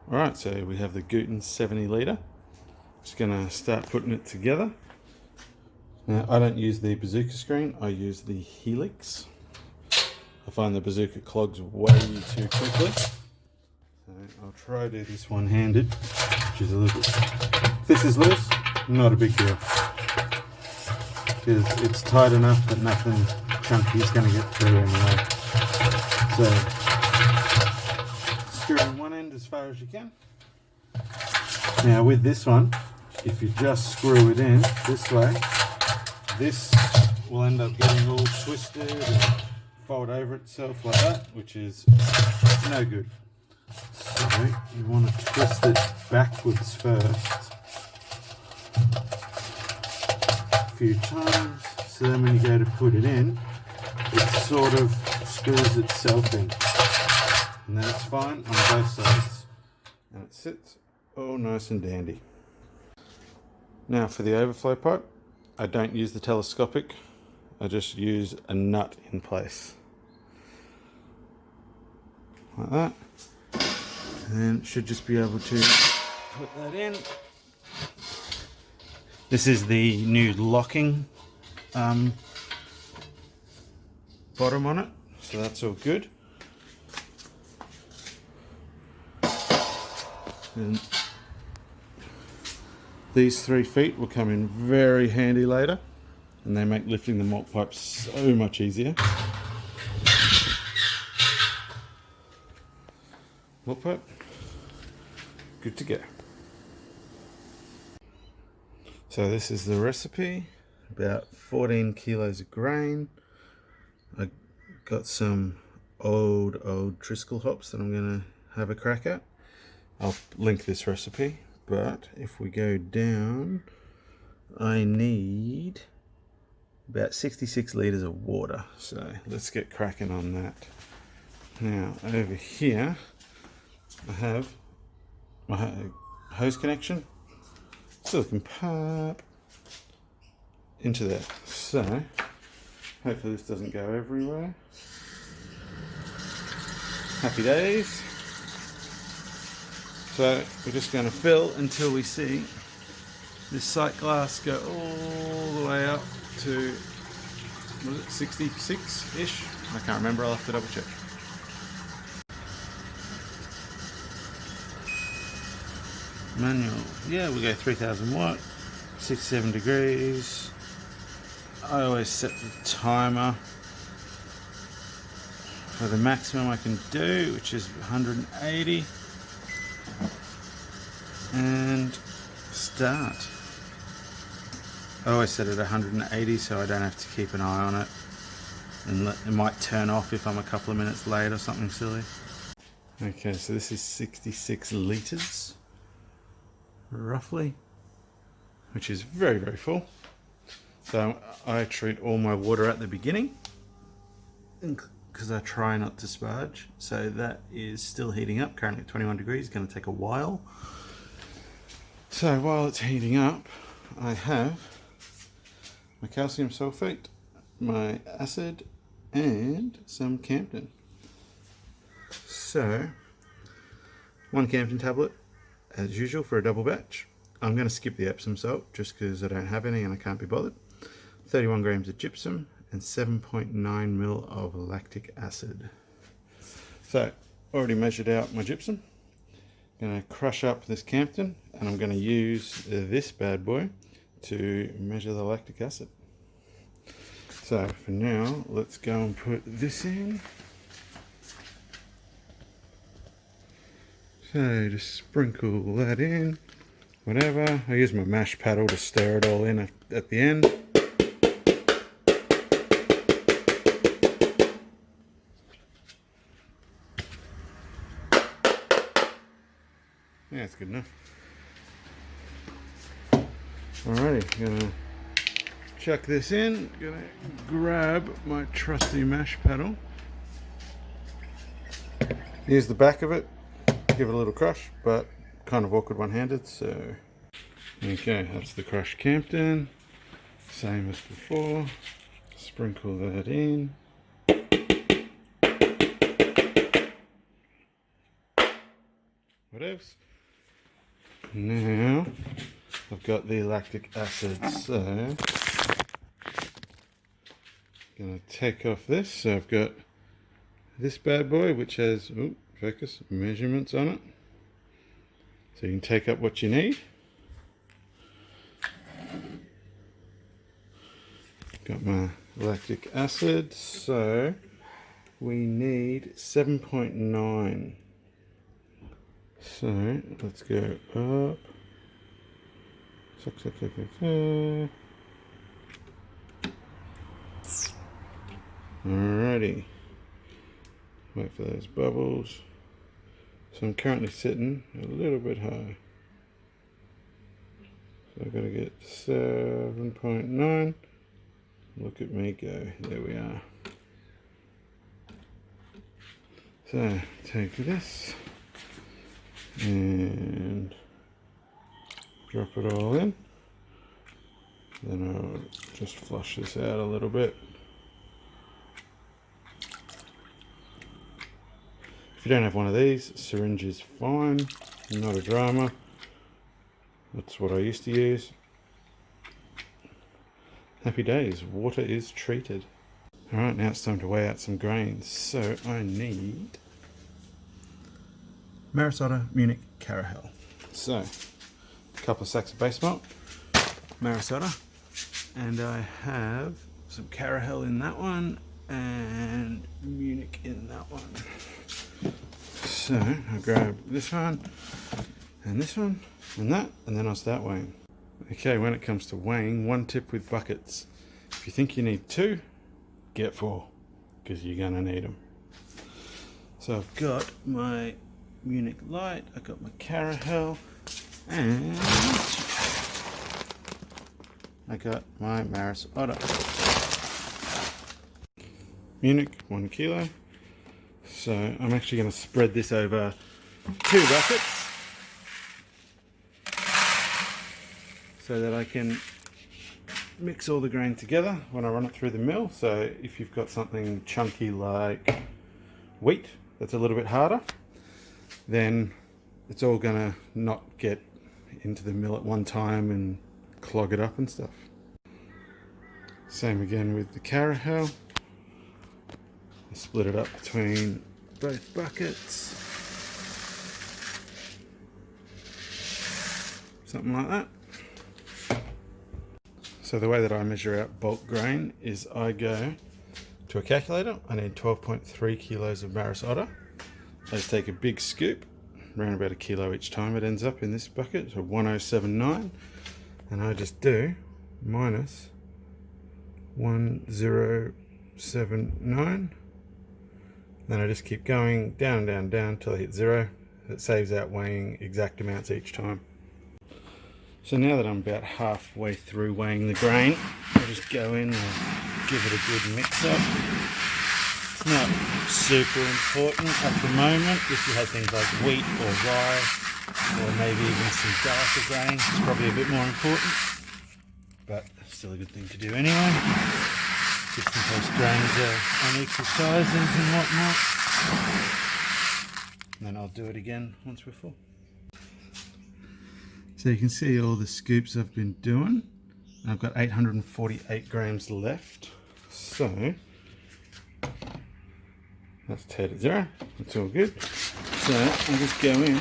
Alright, so we have the Guten 70 litre. Just going to start putting it together. Now, I don't use the bazooka screen, I use the Helix. I find the bazooka clogs way too quickly. So I'll try to do this one-handed, which is a little bit... If this is loose, not a big deal. Because it's tight enough that nothing chunky is going to get through anyway. So, screw in one end as far as you can. Now with this one, if you just screw it in this way, this will end up getting all twisted and fold over itself like that, which is no good. So you want to twist it backwards first a few times, so then when you go to put it in, it sort of screws itself in, and then it's fine on both sides, and it sits all nice and dandy. Now for the overflow pipe, I don't use the telescopic, I just use a nut in place. Like that. And then should just be able to put that in. This is the new locking bottom on it, so that's all good. And these 3 feet will come in very handy later, and they make lifting the malt pipe so much easier. Malt pipe, good to go. So this is the recipe, about 14 kilos of grain. I got some old Triskel hops that I'm going to have a crack at. I'll link this recipe. But if we go down, I need about 66 litres of water. So let's get cracking on that. Now over here, I have my hose connection, silicone pipe into there. So hopefully this doesn't go everywhere. Happy days. So we're just going to fill until we see this sight glass go all the way up to, was it 66-ish? I can't remember, I'll have to double check. Manual, yeah, we'll go 3000 watt, 67 degrees. I always set the timer for the maximum I can do, which is 180. And start. I always set it at 180 so I don't have to keep an eye on it, and it might turn off if I'm a couple of minutes late or something silly. Okay, so this is 66 litres roughly, which is very, very full. So I treat all my water at the beginning because I try not to sparge. So that is still heating up, currently at 21 degrees, going to take a while. So while it's heating up, I have my calcium sulfate, my acid, and some Campden. So, 1 Campden tablet, as usual, for a double batch. I'm going to skip the Epsom salt, just because I don't have any and I can't be bothered. 31 grams of gypsum, and 7.9 ml of lactic acid. So, already measured out my gypsum. Going to crush up this Campden, and I'm going to use this bad boy to measure the lactic acid. So for now, let's go and put this in. So just sprinkle that in, whatever. I use my mash paddle to stir it all in at the end. Yeah, it's good enough. Alrighty, gonna chuck this in. Gonna grab my trusty mash paddle. Use the back of it, give it a little crush, but kind of awkward one-handed, so. Okay, that's the crushed Campden. Same as before. Sprinkle that in. what else? Now I've got the lactic acid, so I'm going to take off this. So I've got this bad boy which has, focus, measurements on it. So you can take up what you need. Got my lactic acid, so we need 7.9. So let's go up. Alrighty. Wait for those bubbles. So I'm currently sitting a little bit high. So I've got to get 7.9. Look at me go. There we are. So take this and drop it all in. Then I'll just flush this out a little bit. If you don't have one of these, syringe is fine, not a drama. That's what I used to use. Happy days, water is treated. Alright, now it's time to weigh out some grains. So I need Marisota Munich Carahel. So, a couple of sacks of base malt, Marisota, and I have some Carahel in that one and Munich in that one. So I'll grab this one and that, and then I'll start weighing. Okay, when it comes to weighing, one tip with buckets. If you think you need 2, get 4, because you're gonna need them. So I've got my Munich Light, I've got my Carahel, and I got my Marisota. Munich, 1 kilo. So I'm actually going to spread this over 2 buckets so that I can mix all the grain together when I run it through the mill. So if you've got something chunky like wheat that's a little bit harder, then it's all going to not get into the mill at one time and clog it up and stuff. Same again with the Carahel. Split it up between both buckets, something like that. So the way that I measure out bulk grain is I go to a calculator. I need 12.3 kilos of Marisota. I just take a big scoop, around about 1 kilo each time it ends up in this bucket, so 1079, and I just do minus 1079. Then I just keep going down, down, down till I hit 0. It saves out weighing exact amounts each time. So now that I'm about halfway through weighing the grain, I'll just go in and give it a good mix up. It's not super important at the moment. If you had things like wheat or rye, or maybe even some darker grain, it's probably a bit more important. But still a good thing to do anyway. Just in case grains are unequal sizes and whatnot. And then I'll do it again once we're full. So you can see all the scoops I've been doing. I've got 848 grams left. So that's 10 to 0. That's all good. So I'll just go in,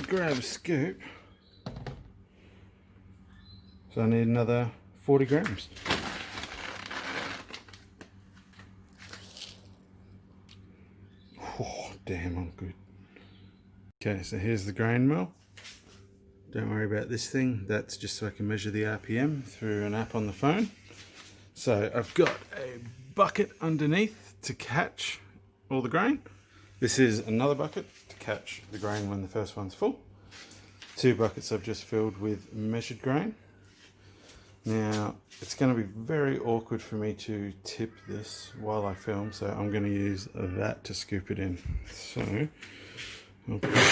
grab a scoop. So I need another 40 grams. Oh, damn, I'm good. Okay, so here's the grain mill. Don't worry about this thing. That's just so I can measure the RPM through an app on the phone. So I've got a bucket underneath to catch all the grain. This is another bucket to catch the grain when the first one's full. 2 buckets I've just filled with measured grain. Now, it's going to be very awkward for me to tip this while I film, so I'm going to use that to scoop it in. So, I'll put it in.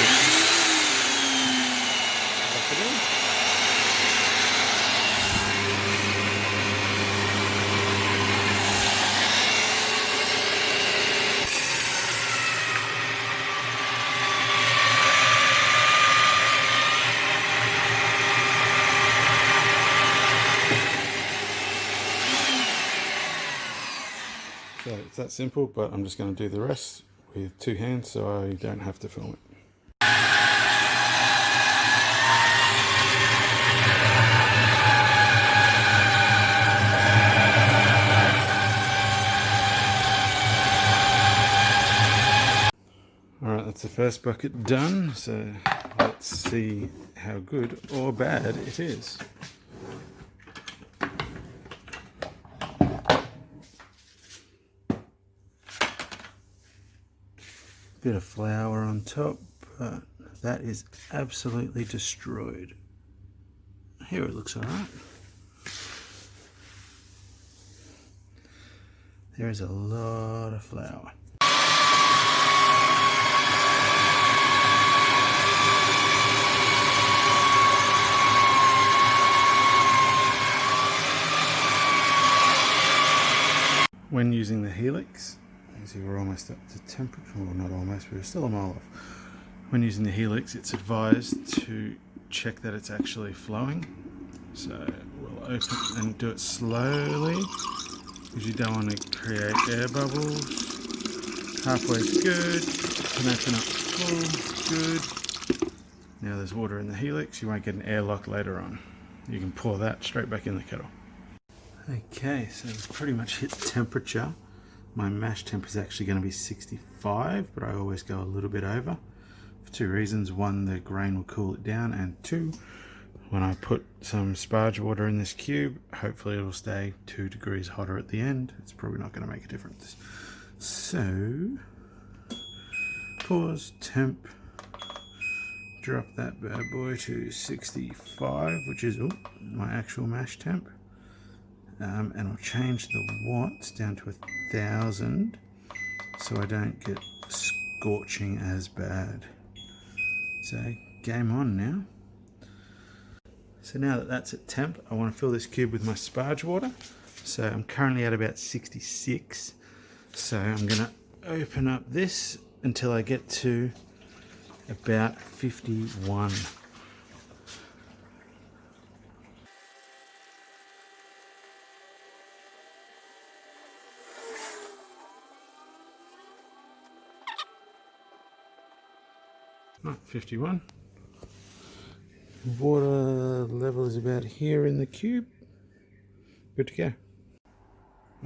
It's that simple, but I'm just going to do the rest with 2 hands so I don't have to film it. Alright, that's the first bucket done, so let's see how good or bad it is. Bit of flour on top, but that is absolutely destroyed. Here it looks alright. There is a lot of flour. When using the Helix, you see we're almost up to temperature, well not almost, we're still a mile off. When using the Helix, it's advised to check that it's actually flowing. So we'll open and do it slowly, because you don't want to create air bubbles. Halfway's good, can open up full, good. Now there's water in the Helix, you won't get an airlock later on. You can pour that straight back in the kettle. Okay, so we've pretty much hit temperature. My mash temp is actually going to be 65, but I always go a little bit over for 2 reasons. 1, the grain will cool it down, and 2, when I put some sparge water in this cube, hopefully it'll stay 2 degrees hotter at the end. It's probably not going to make a difference. So, pause, temp, drop that bad boy to 65, which is my actual mash temp. And I'll change the watts down to 1,000 so I don't get scorching as bad. So game on now. So now that that's at temp, I want to fill this cube with my sparge water. So I'm currently at about 66. So I'm going to open up this until I get to about 51. Not 51. Water level is about here in the cube. Good to go.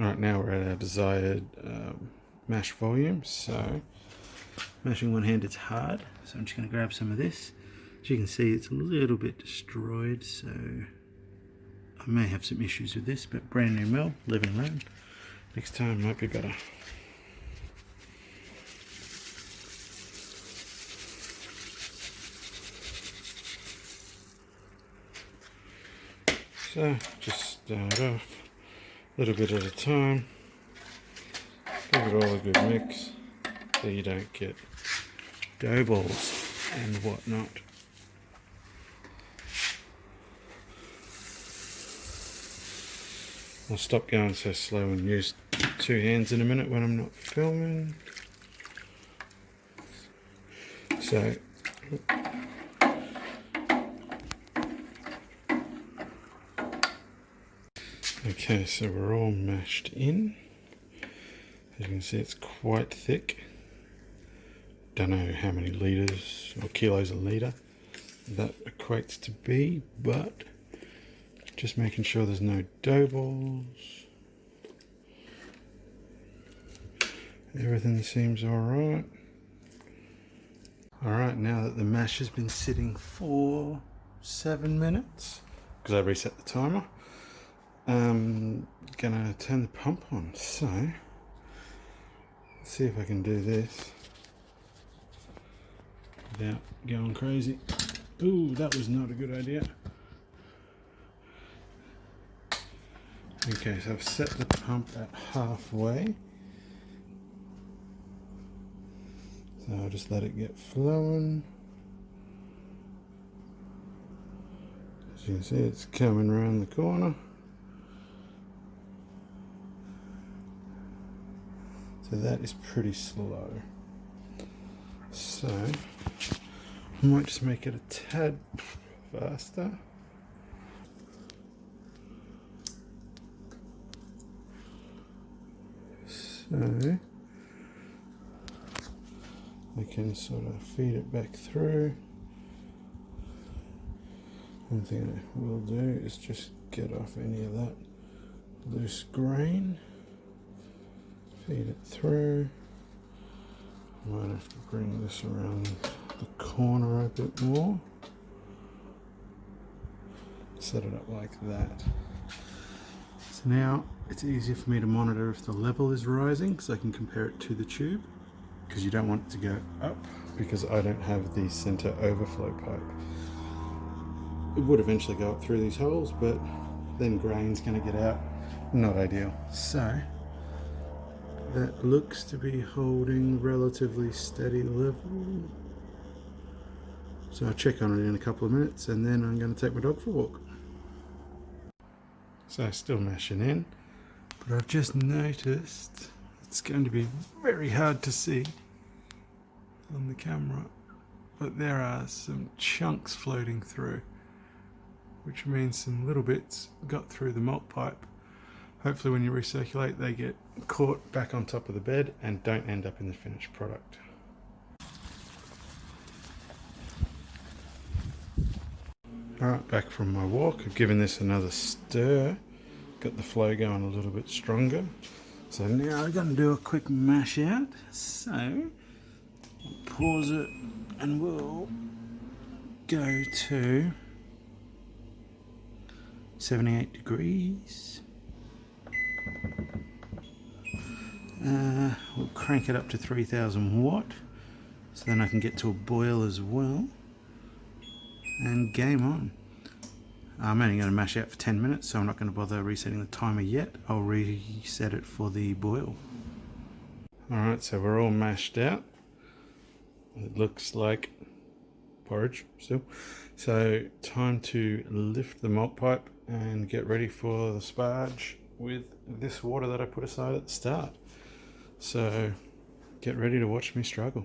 Alright, now we're at our desired mash volume. So, mashing one hand, it's hard. So I'm just going to grab some of this. As you can see, it's a little bit destroyed. So, I may have some issues with this, but brand new mill, live and learn. Next time might be better. So just start off a little bit at a time, give it all a good mix so you don't get dough balls and whatnot. I'll stop going so slow and use 2 hands in a minute when I'm not filming. So okay, so we're all mashed in. As you can see, it's quite thick. Don't know how many litres or kilos a litre that equates to be, but just making sure there's no dough balls. Everything seems alright. Alright, now that the mash has been sitting for 7 minutes, because I reset the timer, I'm gonna turn the pump on. So let's see if I can do this without going crazy. Ooh, that was not a good idea. Okay, so I've set the pump at halfway. So I'll just let it get flowing. As you can see, it's coming around the corner. So that is pretty slow. So I might just make it a tad faster. So So I can sort of feed it back through. One thing I will do is just get off any of that loose grain, feed it through. Might have to bring this around the corner a bit more. Set it up like that. So now it's easier for me to monitor if the level is rising, because I can compare it to the tube, because you don't want it to go up, because I don't have the center overflow pipe. It would eventually go up through these holes, but then grain's going to get out. Not ideal. So that looks to be holding relatively steady level. So I'll check on it in a couple of minutes, and then I'm going to take my dog for a walk. So still mashing in, but I've just noticed it's going to be very hard to see on the camera, but there are some chunks floating through, which means some little bits got through the malt pipe. Hopefully when you recirculate they get caught back on top of the bed and don't end up in the finished product. Alright, back from my walk. I've given this another stir, got the flow going a little bit stronger. So now I'm going to do a quick mash out. So I'll pause it and we'll go to 78 degrees. We'll crank it up to 3000 watt, so then I can get to a boil as well. And game on. I'm only going to mash out for 10 minutes, so I'm not going to bother resetting the timer yet. I'll reset it for the boil. Alright, so we're all mashed out. It looks like porridge still. So time to lift the malt pipe and get ready for the sparge with this water that I put aside at the start. So get ready to watch me struggle.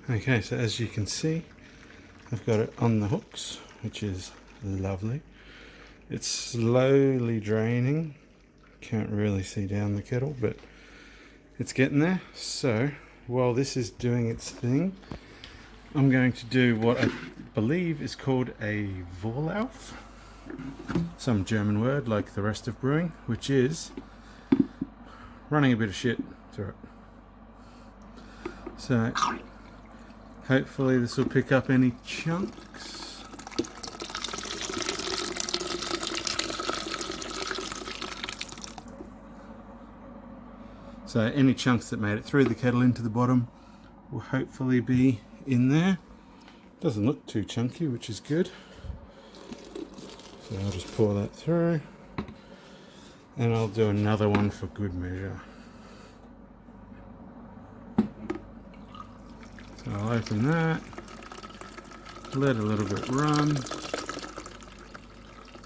Okay, so as you can see, I've got it on the hooks, which is lovely. It's slowly draining. Can't really see down the kettle, but it's getting there. So while this is doing its thing, I'm going to do what I believe is called a Vorlauf, some German word like the rest of brewing, which is running a bit of shit through it. So hopefully this will pick up any chunks. So any chunks that made it through the kettle into the bottom will hopefully be in there. Doesn't look too chunky, which is good. So I'll just pour that through, and I'll do another one for good measure. So I'll open that, let a little bit run.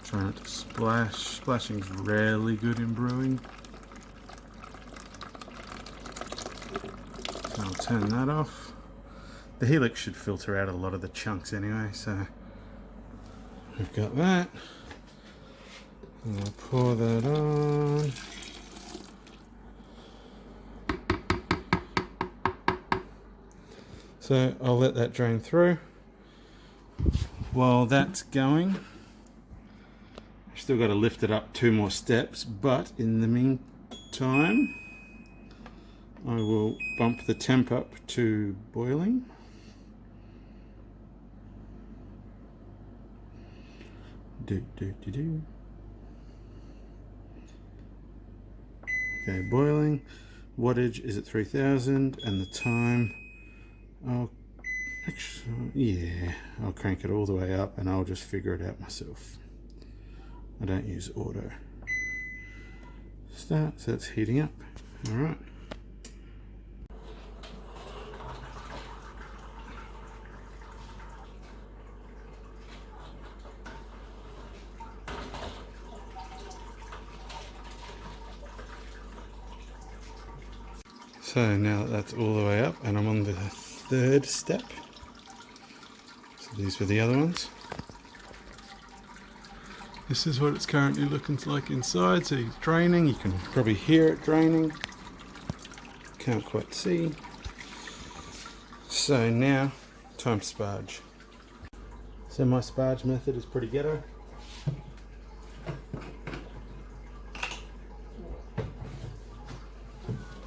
Try not to splash. Splashing's rarely good in brewing. So I'll turn that off. The helix should filter out a lot of the chunks anyway, so we've got that. And I'll pour that on. So I'll let that drain through. While that's going, I've still got to lift it up 2 more steps, but in the meantime, I will bump the temp up to boiling. Okay, boiling. Wattage is at 3000, and the time, I'll crank it all the way up and I'll just figure it out myself. I don't use auto. Start, so it's heating up. Alright. So now that that's all the way up and I'm on the third step. So these were the other ones. This is what it's currently looking like inside. So it's draining, you can probably hear it draining. Can't quite see. So now, time to sparge. So my sparge method is pretty ghetto.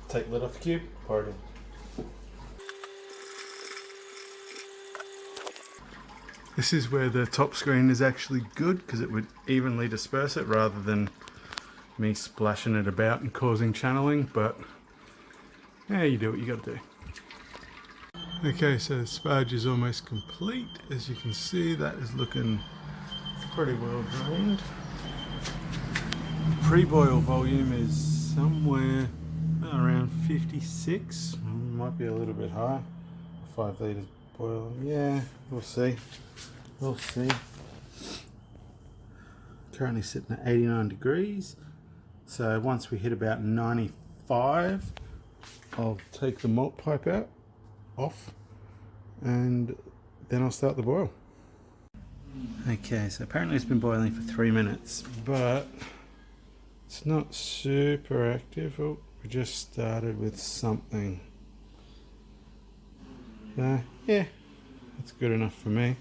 Take lid off the cube, pour it in. This is where the top screen is actually good because it would evenly disperse it rather than me splashing it about and causing channeling, but yeah, you do what you gotta do. Okay, so the sparge is almost complete. As you can see, that is looking pretty well drained. Pre-boil volume is somewhere around 56, might be a little bit high. 5 litres boil, yeah, we'll see. We'll see. Currently sitting at 89 degrees. So once we hit about 95, I'll take the malt pipe out, off, and then I'll start the boil. Okay, so apparently it's been boiling for 3 minutes, but it's not super active. Oh, we just started with something. Yeah, that's good enough for me.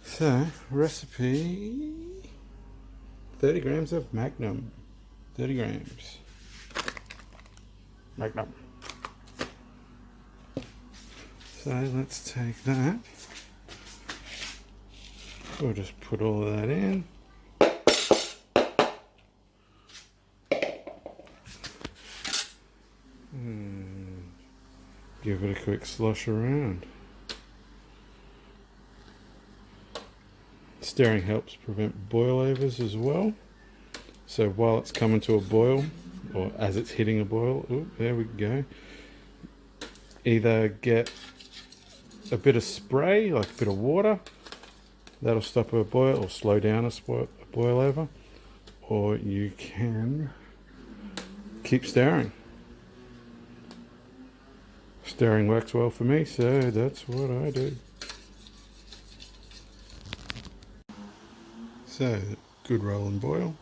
So, recipe, 30 grams of Magnum. 30 grams. Magnum. So let's take that. We'll just put all of that in. And give it a quick slosh around. Stirring helps prevent boilovers as well. So while it's coming to a boil, or as it's hitting a boil, ooh, there we go. Either get a bit of spray, like a bit of water, that'll stop a boil or slow down a boil over, or you can keep stirring. Stirring works well for me, so that's what I do. So, good roll and boil.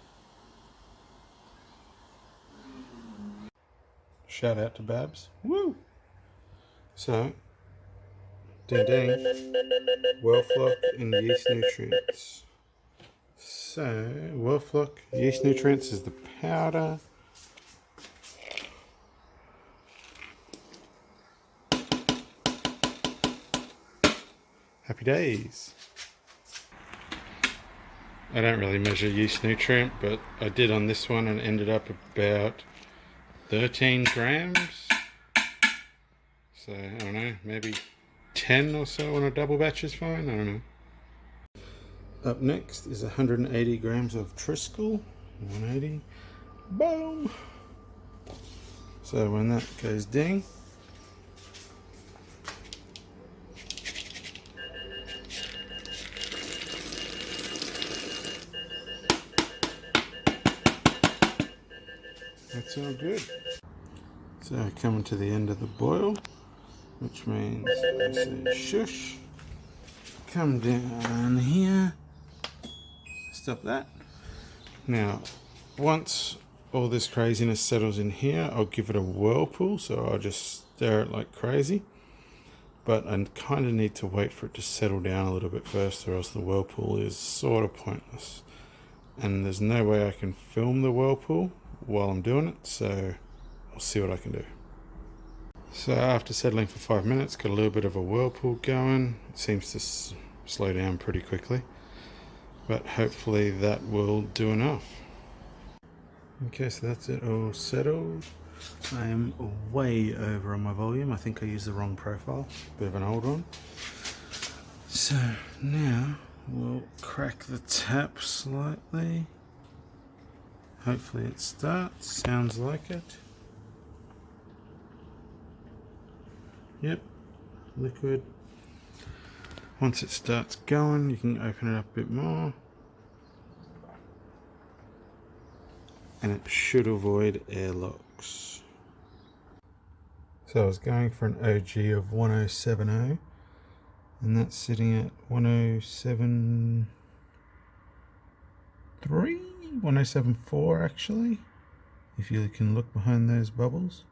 Shout out to Babs. Woo! So, ding ding, Whirlpool and yeast nutrients. So, Whirlpool yeast nutrients is the powder. Happy days. I don't really measure yeast nutrient, but I did on this one and ended up about 13 grams. So, I don't know, maybe 10 or so on a double batch is fine, I don't know. Up next is 180 grams of Triskel. 180. Boom! So when that goes ding, that's all good. So coming to the end of the boil, which means I say shush. Come down here. Stop that. Now, once all this craziness settles in here, I'll give it a whirlpool, so I'll just stir it like crazy. But I kind of need to wait for it to settle down a little bit first, or else the whirlpool is sort of pointless. And there's no way I can film the whirlpool while I'm doing it, so I'll see what I can do. So after settling for 5 minutes, got a little bit of a whirlpool going. It seems to slow down pretty quickly, but hopefully that will do enough. Okay, so that's it all settled. I am way over on my volume. I think I used the wrong profile, bit of an old one. So now we'll crack the tap slightly. Hopefully it starts, sounds like it. Yep, liquid. Once it starts going, you can open it up a bit more. And it should avoid airlocks. So I was going for an OG of 1070, and that's sitting at 1073, 1074 actually, if you can look behind those bubbles.